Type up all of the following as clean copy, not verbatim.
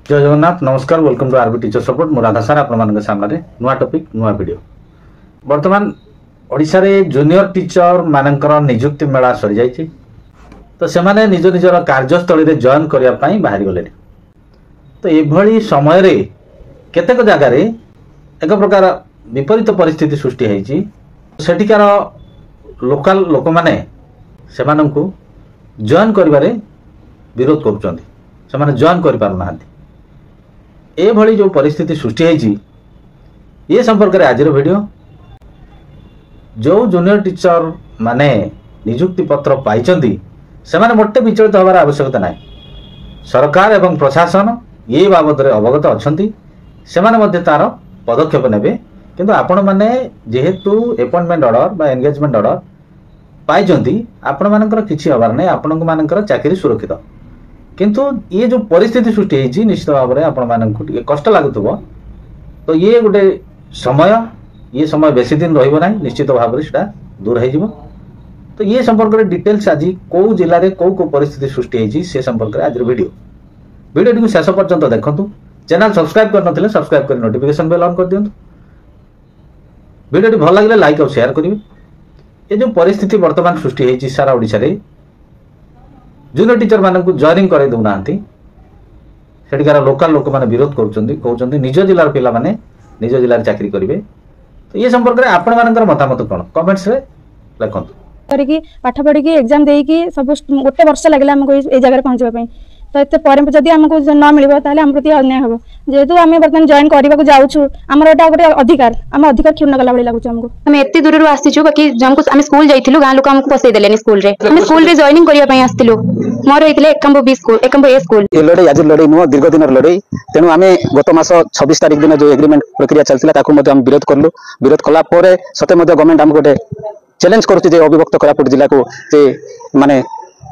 जय जगन्नाथ नमस्कार welcome to RB teacher support मु राधा सार आपण सामने नुआ टॉपिक नुआ वीडियो वर्तमान ओडिशा रे जूनियर टीचर मानकर नियुक्ति मेला सरी जाइछि तो से माने निज निजर कार्यस्थली रे जॉइन करिया पई बाहरी गले तो एभली समय रे केतेक जगह रे एक प्रकार विपरीत परिस्थिति सृष्टि होइछि सेठिकार लोकल लोक माने सेमानंकु जॉइन करिबारे विरोध करूछन्ति सेमाने जॉइन करि पारु नाहंति ए भली जो परिस्थिति सृष्टि होइछि ये संपर्क रे आजिर वीडियो जो जूनियर टीचर माने नियुक्ति पत्र पाइचन्ति सेमाने मोटे विचलित होबार आवश्यकता नाही सरकार एवं प्रशासन ये बाबद रे अवगत अछन्ति सेमाने मध्ये तार पदक्षेप नेबे किंतु आपण माने जेहेतु अपॉइंटमेंट ऑर्डर बा एंगेजमेंट ऑर्डर पाइचन्ति आपण मानकर किछि होबार नै आपण मानकर चाकरी सुरक्षित किंतु ये जो परिस्थिति सृष्टि होइछि निश्चित भाव में आपण मानकु टिके कष्ट लागुतबो तो ये गोटे समय बेसी दिन रहिबो नै निश्चित भाव में सेटा दूर हो जिवो तो ये संपर्क रे डिटेल्स आज को जिल्ला रे को परिस्थिति सृष्टि होइछि से संपर्क रे आज वीडियो टी शेष पर्यंत देखंतु चैनल सब्सक्राइब कर नथिले सब्सक्राइब कर नोटिफिकेशन बेल ऑन कर दियंतु वीडियो टी भल लागिले लाइक और शेयर करिवे ये जो परिस्थिति वर्तमान सृष्टि होइछि सारा ओडिसा रे जूनियर टीचर मानक जॉइनिंग करे दउ नांती सेठिकार लोकल लोक माने विरोध कहउचंती निज जिल्लार पिला माने निज जिल्लार चाकरी करिवे तो ये संपर्क रे आपण मानकर मतामत कोन कमेंट्स रे लिखंतु करके पाठ पढ़ी की एग्जाम देई की सब गोटे वर्ष लागला हमको ए जगह पहुंचबा पई तो एते पर जदी हमको न मिलबो ताले हम प्रति अन्याय होबो जेहेतु आमे वर्तमान जॉइन करबा को जाउछु हमर एटा गोटे अधिकार हम अधिकार क्षुण्ण गला बळी लागुछु हमको हम एते दूर रु आसीछु बाकी हमको हम स्कूल जाइथिलु गां लोक हमको पसै देलेनी स्कूल रे हम स्कूल रे जॉइनिंग करिया पई आस्थिलु मोर हेतिले एकंबो बी स्कूल एकंबो ए स्कूल ए लड़ाई आज लड़ाई नुआ दीर्घ दिन लड़ाई तेणु आम गत मास 26 तारिख दिन जो एग्रीमेंट प्रक्रिया चलता ताकू विरोध कलु विरोध कला सते गवर्नमेंट आम गोटे चैलेंज करुच्ची अविभक्त कोरापुट जिला को माने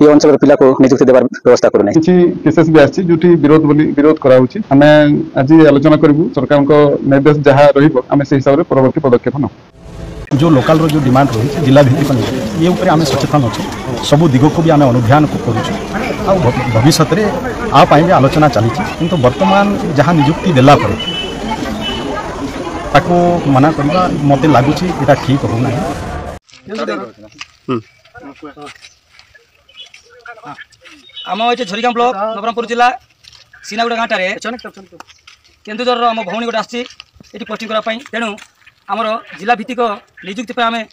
ये अंचल पिला को नियुक्ति देवार व्यवस्था करूना किसी केसेस भी आछि जोटी विरोध करा होछि हमें आज आलोचना करबु सरकार को निर्देश जहाँ रहिबो हमें से हिसाब रे परवर्ती पदक्षेप न जो लोकल रो जो डिमांड रही जिला भित्तिक ये ऊपर आम सचेतन अच्छे सब दिग को भी आम अनुध्यान करूँ भविष्य में आप भी आलोचना चली किंतु वर्तमान जहाँ नियुक्ति देला ताको मना करवा मत लगुच यहाँ ठीक होना आम ये झरीगाँ ब्लॉक नवरंगपुर जिला सीनागुड़ा गाँटे केन्दुझर आम भौणी गोटे आसी पोस्टिंग करने तेणु आमर जिला भित्तिक नियुक्ति आम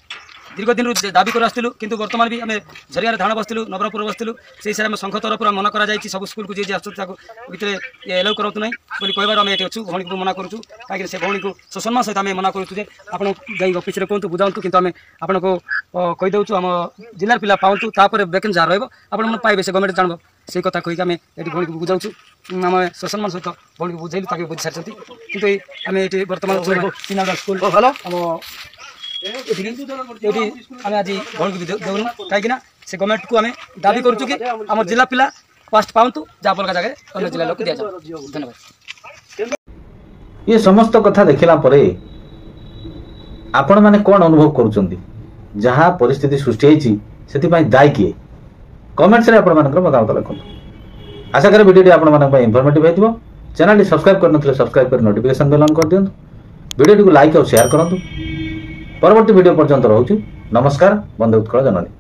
दीर्घ दिन दाबी कर आसलु किंतु वर्तमान भी आम झरिया धाण बसलु नवरंगपुर बसलु से हिसाब में संघ तरफ मना कर सब स्कूल को जी आसते एलाउ करूँ ना बोली कहबार आम ये अच्छु भौणी को मना करूँ कहीं से भौणी को सुसम्मान सहित आम मना करूँ आप ऑफिस में कहतु बुझाऊँ किंतु आम आपन को कहीदे आम जिलार पिला पाऊँ तापर वैकेंसी जहाँ रहा पाइबे से गवर्नमेंट जानब से कथा कहीकि आम ये भौणी को बुझाऊँ आम सुसम्मान सहित भौणी को बुझेलु बुझी सारी कितु आम ये बर्तमान सीनागुड़ा स्कूल आम आम आज भौणी को देउनु कहीं से गवर्नमेंट को आम दाबी करूँ कि आम जिला पिला पास्ट पाऊँ जहाँ अलग जगह अन्य जिला लोक दि जाओ धन्यवाद। ये समस्त कथा देखला परे आपण माने कौन अनुभव करूचंदी जहाँ परिस्थिति सृष्टि होइछि सेति पई दायी किए कमेंट्स रे आपण मानकर मतामत लिखंतु आशा करे वीडियो टी आपण मानक पई इंफॉर्मेटिव हेतिबो चैनल टी सब्सक्राइब करनथले सब्सक्राइब कर नोटिफिकेशन बेल ऑन कर दियंतु वीडियो टी को लाइक और शेयर करंतु परवर्ती वीडियो पर्यंत रहउछि नमस्कार बंदे उत्कल जननी।